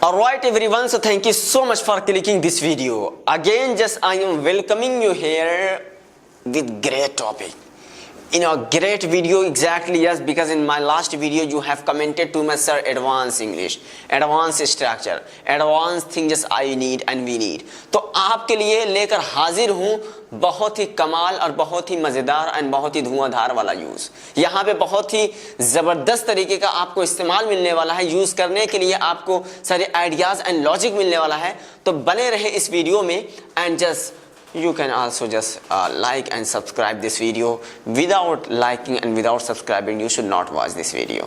Alright everyone, so thank you so much for clicking this video. Again, just I am welcoming you here with great topic. In a great video, exactly, yes, because in my last video you have commented to me, sir, advanced English, advanced structure, advanced thing just I need and we need. तो आपके लिए लेकर हाजिर हूँ बहुत ही कमाल और बहुत ही मज़ेदार और बहुत ही धुआंधार वाला यूज़। यहाँ पे बहुत ही ज़बरदस्त तरीके का आपको इस्तेमाल मिलने वाला है, यूज़ करने के लिए आपको सारे आइडियाज़ एंड लॉजिक मिलने वाला है। तो बने रहे इस वीडियो में and just you can also just like and subscribe this video. Without liking and without subscribing you should not watch this video,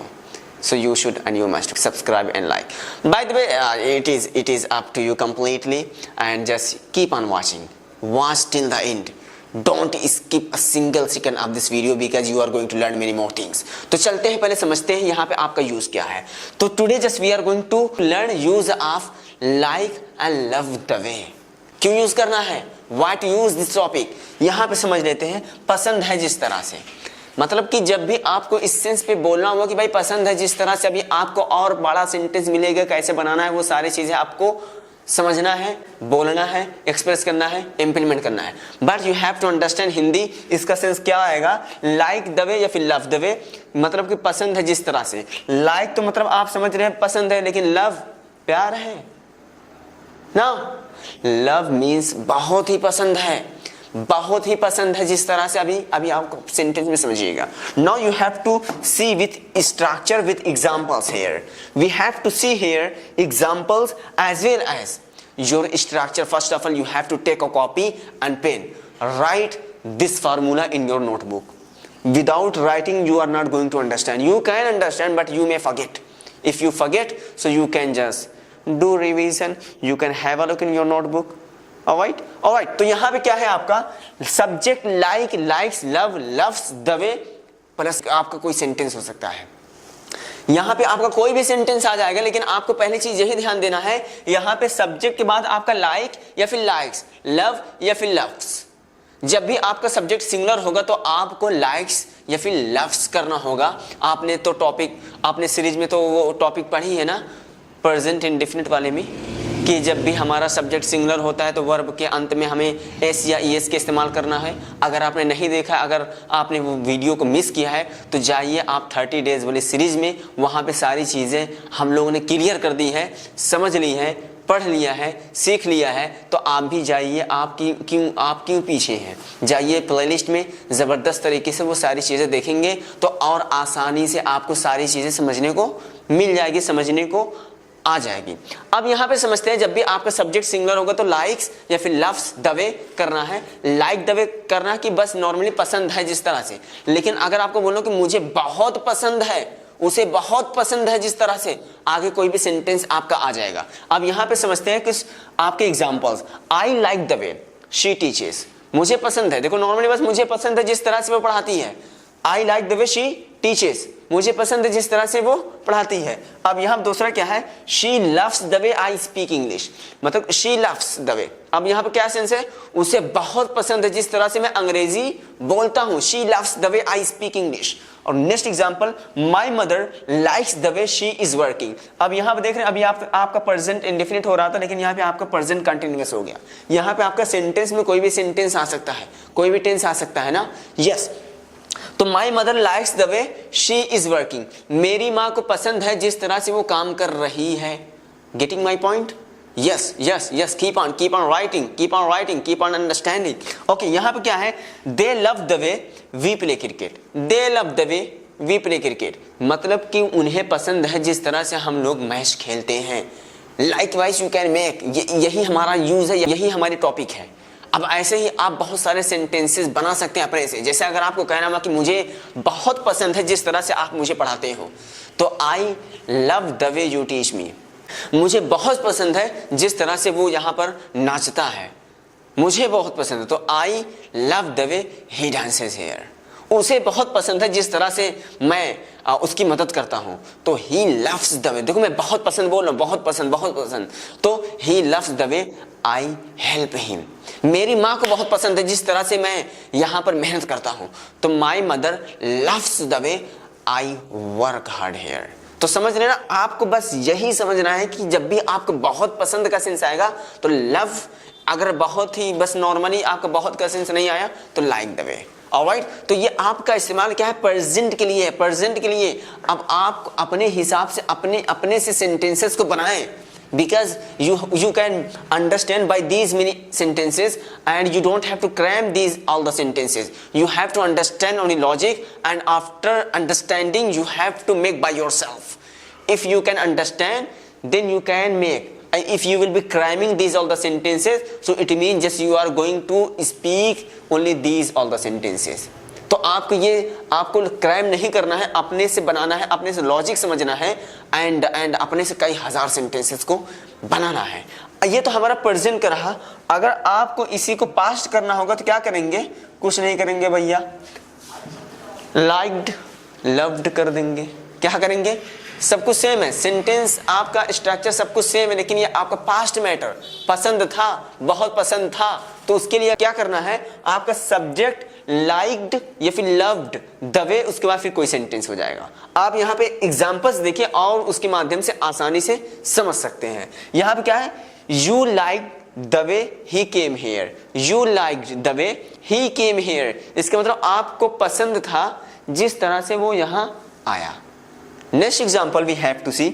so you should and you must subscribe and like. By the way, it is up to you completely, and just keep on watching, watch till the end. Don't skip a single second of this video because you are going to learn many more things. तो चलते हैं, पहले समझते हैं यहाँ पे आपका use क्या है। तो today just we are going to learn use of like and love the way. क्यों यूज करना है, What use this topic, यहाँ पे समझ लेते हैं। पसंद है जिस तरह से, मतलब कि जब भी आपको इस सेंस पे बोलना होगा कि भाई पसंद है जिस तरह से, अभी आपको और बड़ा सेंटेंस मिलेगा कैसे बनाना है, वो सारी चीजें आपको समझना है, बोलना है, एक्सप्रेस करना है, इंप्लीमेंट करना है। But you have to understand Hindi, इसका सेंस क्या आएगा, लाइक द वे या फिर लव द वे, मतलब कि पसंद है जिस तरह से। लाइक तो मतलब आप समझ रहे हैं पसंद है, लेकिन लव प्यार है ना। लव मीन्स बहुत ही पसंद है, बहुत ही पसंद है जिस तरह से। अभी आपको सेंटेंस में समझिएगा। Now you have to see with structure with examples here. We have to see here examples as well as your structure. First of all you have to take a copy and pen, write this formula in your notebook. Without writing you are not going to understand. You can understand but you may forget. If you forget, so you can just do revision, you can have a look in your notebook. Alright, alright. तो यहाँ पे क्या है आपका subject like, likes, love, loves, the way plus आपका कोई sentence हो सकता है। यहाँ पे आपका कोई भी सेंटेंस आ जाएगा, लेकिन आपको पहली चीज यही ध्यान देना है, यहाँ पे सब्जेक्ट के बाद आपका लाइक या फिर लाइक्स, लव या फिर लव्स। जब भी आपका सब्जेक्ट सिंगुलर होगा तो आपको लाइक्स या फिर लव्स करना होगा। आपने तो टॉपिक, आपने सीरीज में तो वो टॉपिक पढ़ी है ना, प्रेजेंट इंडेफिनिट वाले में, कि जब भी हमारा सब्जेक्ट सिंगुलर होता है तो वर्ब के अंत में हमें एस या ईएस के इस्तेमाल करना है। अगर आपने नहीं देखा, अगर आपने वो वीडियो को मिस किया है तो जाइए आप 30 डेज वाली सीरीज में, वहाँ पे सारी चीज़ें हम लोगों ने क्लियर कर दी है, समझ ली है, पढ़ लिया है, सीख लिया है। तो आप भी जाइए, आप क्यों पीछे हैं, जाइए प्लेलिस्ट में, ज़बरदस्त तरीके से वो सारी चीज़ें देखेंगे तो और आसानी से आपको सारी चीज़ें समझने को मिल जाएगी, समझने को आ जाएगी। अब यहाँ पे समझते हैं, जब भी आपका सब्जेक्ट सिंगुलर होगा तो लाइक्स या फिर लव्स द वे करना है। लाइक द वे करना कि बस नॉर्मली पसंद है जिस तरह से, लेकिन अगर आपको बोलो कि मुझे बहुत पसंद है, उसे बहुत पसंद है जिस तरह से, आगे कोई भी सेंटेंस आपका आ जाएगा। अब यहाँ पे समझते हैं कुछ आपके examples. I like the way she teaches, मुझे पसंद है, देखो नॉर्मली बस मुझे पसंद है जिस तरह से वो पढ़ाती है। I like the way she teaches, मुझे पसंद है जिस तरह से वो पढ़ाती है। अब यहाँ दूसरा क्या है, she loves the way I speak English, मतलब शी लव्स द वे। अब यहाँ पे क्या सेंस है, उसे बहुत पसंद है जिस तरह से मैं अंग्रेजी बोलता हूँ। She loves the way I speak English. और next example, my mother likes the way she is working. अब यहाँ पे देख रहे हैं, अभी आपका प्रेजेंट इंडेफिनिट हो रहा था, लेकिन यहाँ पे आपका प्रेजेंट कंटिन्यूअस हो गया। यहाँ पे आपका सेंटेंस में कोई भी सेंटेंस आ सकता है, कोई भी टेंस आ सकता है ना। यस, तो my mother likes the way she is working, मेरी माँ को पसंद है जिस तरह से वो काम कर रही है। Getting my point? Yes yes yes, keep on writing, keep on writing, keep on understanding. Okay, यहाँ पे क्या है, they love the way we play cricket, they love the way we play cricket, मतलब कि उन्हें पसंद है जिस तरह से हम लोग मैच खेलते हैं। लाइकवाइज यू कैन मेक, यही हमारा यूज है, यही हमारी टॉपिक है। अब ऐसे ही आप बहुत सारे सेंटेंसेस बना सकते हैं अपने से। जैसे अगर आपको कहना हो कि मुझे बहुत पसंद है जिस तरह से आप मुझे पढ़ाते हो, तो I love the way you teach me, मुझे बहुत पसंद है जिस तरह से वो यहाँ पर नाचता है, मुझे बहुत पसंद है। तो I love the way he dances here, उसे बहुत पसंद है जिस तरह से मैं उसकी मदद करता हूँ। तो ही लव्स द वे, देखो मैं बहुत पसंद बोल रहा हूँ, बहुत पसंद, तो he loves the way I help him, मेरी माँ को बहुत पसंद है जिस तरह से मैं यहाँ पर मेहनत करता हूँ। तो my mother loves the way I work hard here, तो समझ रहे ना, आपको बस यही समझना है कि जब भी आपको बहुत पसंद का सेंस आएगा तो लव, अगर बहुत ही बस नॉर्मली आपका बहुत का सेंस नहीं आया तो लाइक द वे। ऑलराइट, तो ये आपका इस्तेमाल क्या है, प्रेजेंट के लिए है, प्रेजेंट के लिए। अब आप अपने हिसाब से अपने से सेंटेंसेस को बनाएं, because you can understand by these many sentences and you don't have to cram these all the sentences. You have to understand only logic, and after understanding you have to make by yourself. If you can understand, then you can make. If you will be cramming these all the sentences, so it means just you are going to speak only these all the sentences. तो आपको cram नहीं करना है, अपने से बनाना है, अपने से लॉजिक समझना है, एंड अपने से कई हजार सेंटेंसेस को बनाना है। ये तो हमारा प्रेजेंट का रहा। अगर आपको इसी को पास्ट करना होगा तो क्या करेंगे, कुछ नहीं करेंगे भैया, लाइक्ड लव्ड कर देंगे। क्या करेंगे, सब कुछ सेम है, सेंटेंस आपका स्ट्रक्चर सब कुछ सेम है, लेकिन ये आपका पास्ट मैटर, पसंद था, बहुत पसंद था, तो उसके लिए क्या करना है, आपका सब्जेक्ट लाइक्ड या फिर लव्ड द वे, उसके बाद फिर कोई सेंटेंस हो जाएगा। आप यहाँ पे एग्जांपल्स देखिए और उसके माध्यम से आसानी से समझ सकते हैं। यहाँ पे क्या है, you like the way he came here, you liked the way he came here, इसका मतलब आपको पसंद था जिस तरह से वो यहाँ आया। Next example we have to see,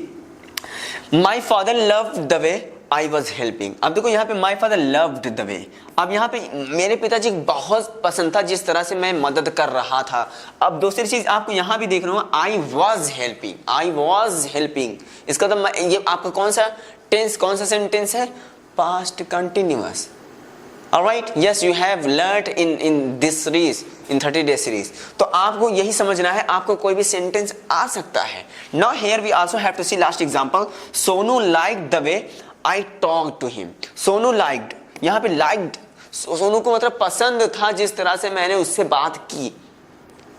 my father loved the way I was helping. अब देखो यहाँ पे my father loved the way, अब यहाँ पे मेरे पिताजी बहुत पसंद था जिस तरह से मैं मदद कर रहा था। अब दूसरी चीज आपको यहाँ भी देख रहा हूँ, आई was helping, I was helping, इसका तो ये आपका कौन सा टेंस, कौन सा सेंटेंस है, past continuous. Alright, yes, you have learned in this series, in 30 day series. तो आपको यही समझना है, आपको कोई भी सेंटेंस आ सकता है। Now here we also have to see last example. Sonu liked the way I talked to him. Sonu liked, यहाँ पे liked, सोनू को मतलब पसंद था जिस तरह से मैंने उससे बात की।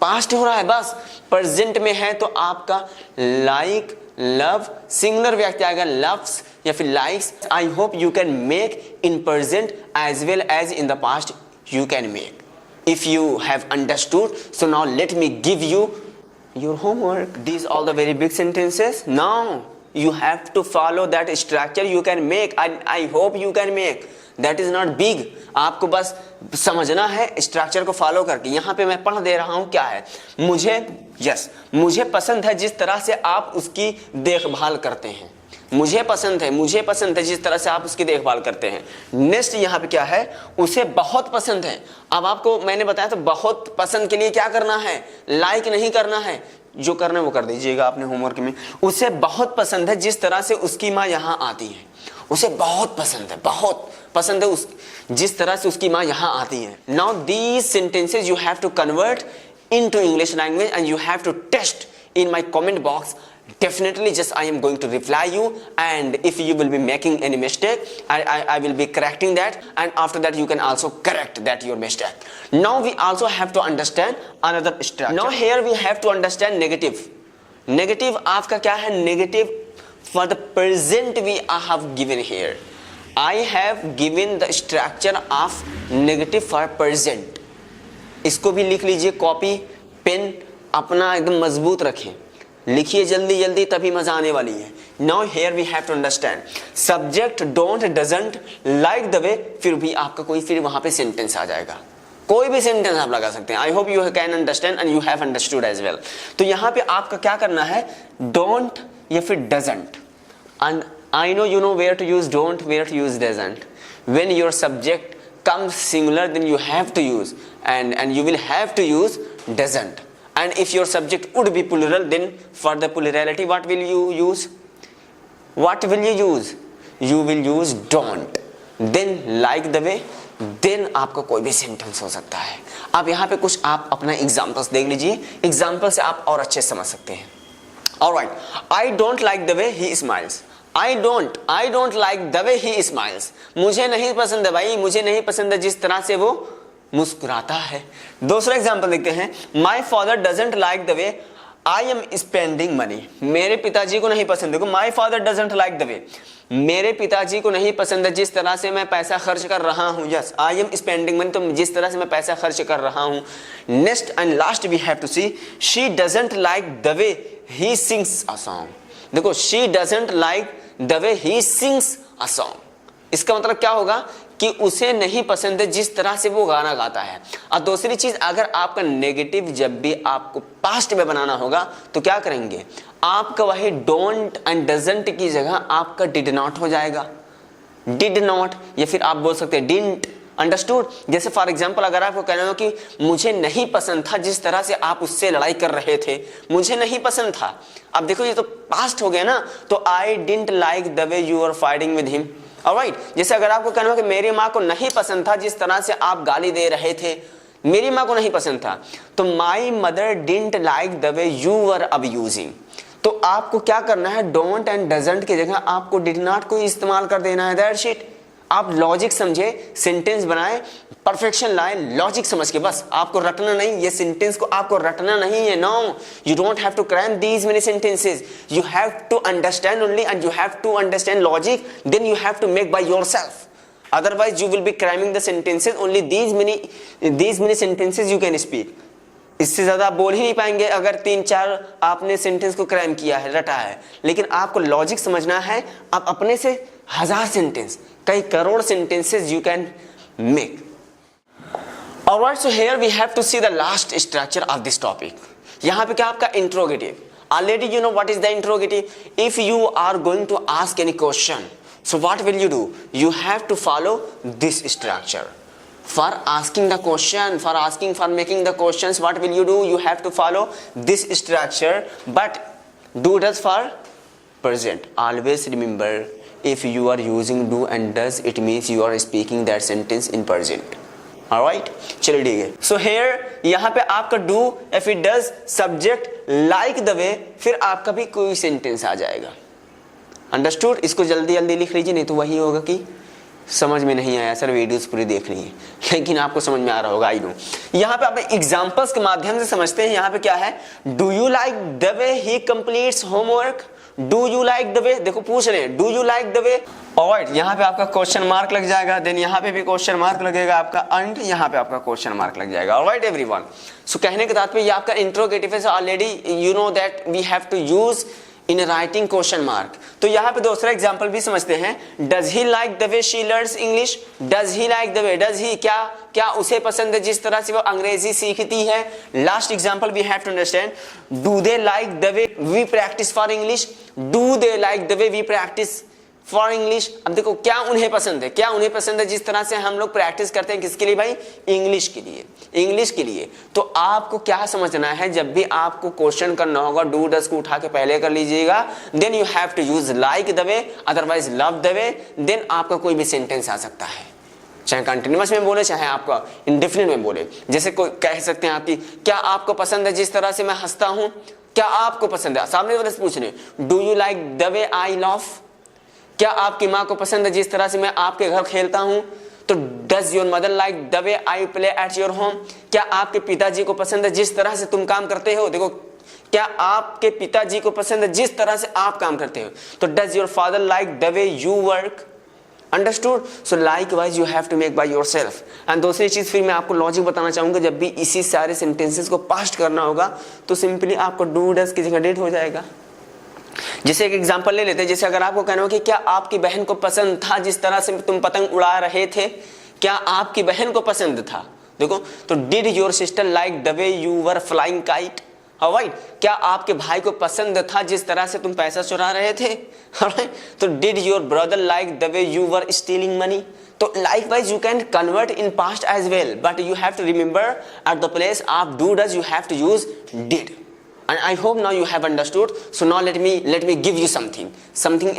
पास्ट हो रहा है, बस प्रेजेंट में है तो आपका लाइक लव सिंगुलर व्यक्ति आएगा, लव्स या फिर likes. I hope you can make in present as well as in the past you can make, if you have understood. So now let me give you your homework. These all the very big sentences. Now you have to follow that structure. You can make. I hope you can make. That is not big. आपको बस समझना है structure को follow करके। यहाँ पे मैं पढ़ दे रहा हूँ क्या है, मुझे पसंद है जिस तरह से आप उसकी देखभाल करते हैं। मुझे पसंद है जिस तरह से आप उसकी देखभाल करते हैं। नेक्स्ट यहाँ पे क्या है, उसे बहुत पसंद है। अब आपको मैंने बताया तो बहुत पसंद के लिए क्या करना है, लाइक नहीं करना है, जो करना है वो कर दीजिएगा आपने होमवर्क में। उसे बहुत पसंद है जिस तरह से उसकी माँ यहाँ आती है। उसे बहुत पसंद है जिस तरह से उसकी माँ यहाँ आती है। Now these sentences you have to convert into English language and you have to test in my comment box. Definitely just I am going to reply you, and if you will be making any mistake, I will be correcting that, and after that you can also correct that your mistake. Now we also have to understand another structure. Now here we have to understand negative. Negative आपका क्या है, negative for the present we have given here. I have given the structure of negative for present. इसको भी लिख लीजिए, copy pen अपना एकदम मजबूत रखें, लिखिए जल्दी तभी मजा आने वाली है। Now here we have to understand subject don't doesn't like the way, फिर भी आपका कोई फिर वहां पे सेंटेंस आ जाएगा, कोई भी सेंटेंस आप लगा सकते हैं। I hope you can understand and you have understood as well. तो यहाँ पे आपका क्या करना है, डोंट या फिर doesn't, and I know you know where to use don't, where to use doesn't. When your subject comes singular then you have to use and you will have to use doesn't. And if your subject would be plural, then for the plurality what will you use, you will use don't, then like the way, then आपका कोई भी sentence हो सकता है। अब यहाँ पे कुछ आप अपना एग्जाम्पल्स देख लीजिए, एग्जाम्पल से आप और अच्छे समझ सकते हैं। Alright, I don't like the way he smiles. I don't like the way he smiles. मुझे नहीं पसंद है भाई, मुझे नहीं पसंद है जिस तरह से वो मुस्कुराता है। दूसरा एग्जांपल देखते हैं, My father doesn't like the way I am spending money. मेरे पिताजी को नहीं पसंद है, My father doesn't like the way, मेरे पिताजी को नहीं पसंद है जिस तरह से मैं पैसा खर्च कर रहा हूँ। Yes, I am spending money, तो जिस तरह से मैं पैसा खर्च कर रहा हूँ। Next and last we have to see, she doesn't like the way he sings a song. देखो, she doesn't like the way he sings a song, इसका मतलब क्या होगा कि उसे नहीं पसंद है जिस तरह से वो गाना गाता है। और दूसरी चीज, अगर आपका नेगेटिव जब भी आपको पास्ट में बनाना होगा तो क्या करेंगे, आपका वही डोंट एंड डजंट की जगह आपका डिड नॉट हो जाएगा, डिड नॉट, या फिर आप बोल सकते हैं डिडंट। अंडरस्टूड? जैसे फॉर एग्जाम्पल अगर आपको कहना हो कि मुझे नहीं पसंद था जिस तरह से आप उससे लड़ाई कर रहे थे, मुझे नहीं पसंद था। अब देखो ये तो पास्ट हो गया ना, तो I didn't like the way you are fighting with him. Alright, जैसे अगर आपको कहना हो कि मेरी माँ को नहीं पसंद था जिस तरह से आप गाली दे रहे थे, मेरी माँ को नहीं पसंद था, तो my mother didn't like the way you are abusing. तो आपको क्या करना है, डोंट एंड डजंट की जगह आपको डिड नॉट को इस्तेमाल कर देना है। That's it. आप लॉजिक समझे, सेंटेंस बनाए, परफेक्शन लाए, लॉजिक समझ के, बस आपको रटना नहीं, ये सेंटेंस को आपको रटना नहीं है। No, you don't have to cram these many sentences, you have to understand only and you have to understand logic, then you have to make by yourself. Otherwise you will be cramming the sentences, only these many sentences you can speak. इससे ज्यादा आप बोल ही नहीं पाएंगे अगर 3-4 आपने sentence को cram किया है, रटा है। लेकिन आपको लॉजिक समझना है, आप अपने से 1000 सेंटेंस, कई crore sentences you can make. Alright, so here we have to see the last structure of this topic. यहाँ पे क्या आपका interrogative. Already you know what is the interrogative. If you are going to ask any question, so what will you do? You have to follow this structure. For asking the question, for making the questions, what will you do? You have to follow this structure, but do does for present. Always remember, if you are using do and does, it means you are speaking that sentence in present. Alright, चलिए ठीक है। So here यहाँ पे आपका do, if it does, subject, like the way, फिर आपका भी कोई सेंटेंस आ जाएगा। अंडरस्टूड? इसको जल्दी जल्दी लिख लीजिए, नहीं तो वही होगा कि समझ में नहीं आया सर, वीडियोस पूरी देख ली है, लेकिन आपको समझ में आ रहा होगा, आई नो। यहाँ पे आप एग्जांपल्स के माध्यम से समझते हैं। यहाँ पे क्या है, do you like the way he completes homework, do you like the वे, देखो पूछ रहे हैं do you like the way. Alright, यहाँ पे आपका क्वेश्चन मार्क लग जाएगा, देन यहाँ पे भी क्वेश्चन मार्क लगेगा आपका, एंड यहाँ पे आपका क्वेश्चन मार्क लग जाएगा। ऑलराइट एवरीवन, सो कहने के तात्पर्य ये आपका इंट्रोगेटिव है। Already you know that we have to use in writing question mark. तो यहाँ पे दूसरा एग्जांपल भी समझते हैं। Does he like the way she learns English, does he like the way, does he क्या उसे पसंद है जिस तरह से वो अंग्रेजी सीखती है। Last example we have to understand, do they like the way we practice for English, do they like the way we practice for English. अब देखो क्या उन्हें पसंद है, क्या उन्हें पसंद है जिस तरह से हम लोग प्रैक्टिस करते हैं, किसके लिए भाई, इंग्लिश के लिए, इंग्लिश के लिए। तो आपको क्या समझना है, जब भी आपको क्वेश्चन करना होगा, डू डज को उठा के पहले कर लीजिएगा, then you have to use like the way, otherwise love the way, देन आपका कोई भी सेंटेंस आ सकता है, चाहे कंटिन्यूअस में बोले चाहे आपका इंडेफिनिट में बोले। जैसे कोई कह सकते हैं आपकी, क्या आपको पसंद है जिस तरह से मैं हंसता हूं, क्या आपको पसंद है, सामने वाले से पूछ रहे, do you like the way I laugh, क्या आपकी माँ को पसंद है जिस तरह से मैं आपके घर खेलता हूं। तो does your mother like the way I play at your home, क्या आपके पिताजी को पसंद है जिस तरह से तुम काम करते हो। देखो, क्या आपके पिताजी को पसंद है जिस तरह से आप काम करते हो। तो does your father like the way you work, understood. So likewise you have to make by yourself. And दूसरी चीज फिर मैं आपको लॉजिक बताना चाहूंगा, जब भी इसी सारे सेंटेंसेस को पास्ट करना होगा तो सिंपली आपको डू डज की जगह डिड हो जाएगा। जैसे एक एग्जांपल ले लेते हैं, जैसे अगर आपको कहना हो कि क्या आपकी बहन को पसंद था जिस तरह से तुम पतंग उड़ा रहे थे, क्या आपकी बहन को पसंद था। देखो, तो did your sister like the way you were flying kite, alright, क्या आपके भाई को पसंद था जिस तरह से तुम पैसा चुरा रहे थे, ऑलराइट। तो did your brother like the way you were stealing money. तो likewise you can convert in past as well, but you have to remember at the place of do does you have to use did. And I hope now you have understood. So now let me give you something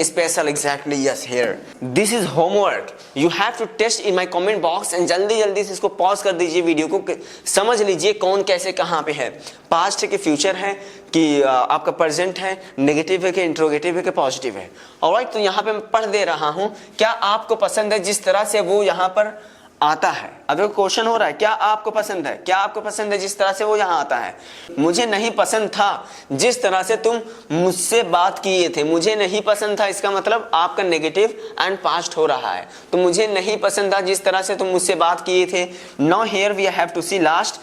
special. Exactly, yes, here this is homework. You have to test in my comment box and जल्दी से इसको pause कर दीजिए, video को समझ लीजिए कौन कैसे कहाँ पे है, पास्ट है कि फ्यूचर है कि आपका प्रेजेंट है, नेगेटिव है कि इंट्रोगेटिव है कि पॉजिटिव है। ऑलराइट, तो यहाँ पे मैं पढ़ दे रहा हूँ, क्या आपको पसंद है जिस तरह से वो यहाँ पर आता है। अब देखो क्वेश्चन हो रहा है, क्या आपको पसंद है, क्या आपको पसंद है जिस तरह से वो यहाँ आता है। मुझे नहीं पसंद था जिस तरह से तुम मुझसे बात किए थे, मुझे नहीं पसंद था, इसका मतलब आपका नेगेटिव एंड पास्ट हो रहा है। तो मुझे नहीं पसंद था जिस तरह से तुम मुझसे बात किए थे। Now here we have to see last,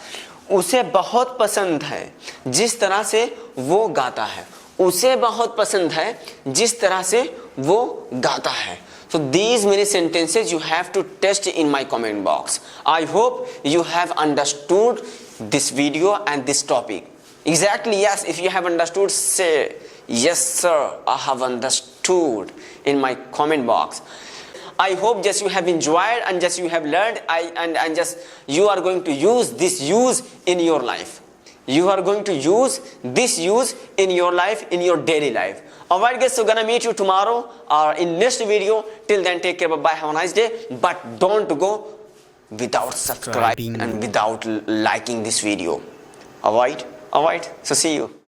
उसे बहुत पसंद है जिस तरह से वो गाता है, उसे बहुत पसंद है जिस तरह से वो गाता है. So these many sentences you have to test in my comment box. I hope you have understood this video and this topic. Exactly, yes. If you have understood, say yes sir, I have understood in my comment box. I hope just you have enjoyed and just you have learned and just you are going to use this use in your life. You are going to use this use in your life, in your daily life. Alright guys, so gonna meet you tomorrow or in next video. Till then, take care, bye bye, have a nice day. But don't go without subscribing and without liking this video. Alright, so see you.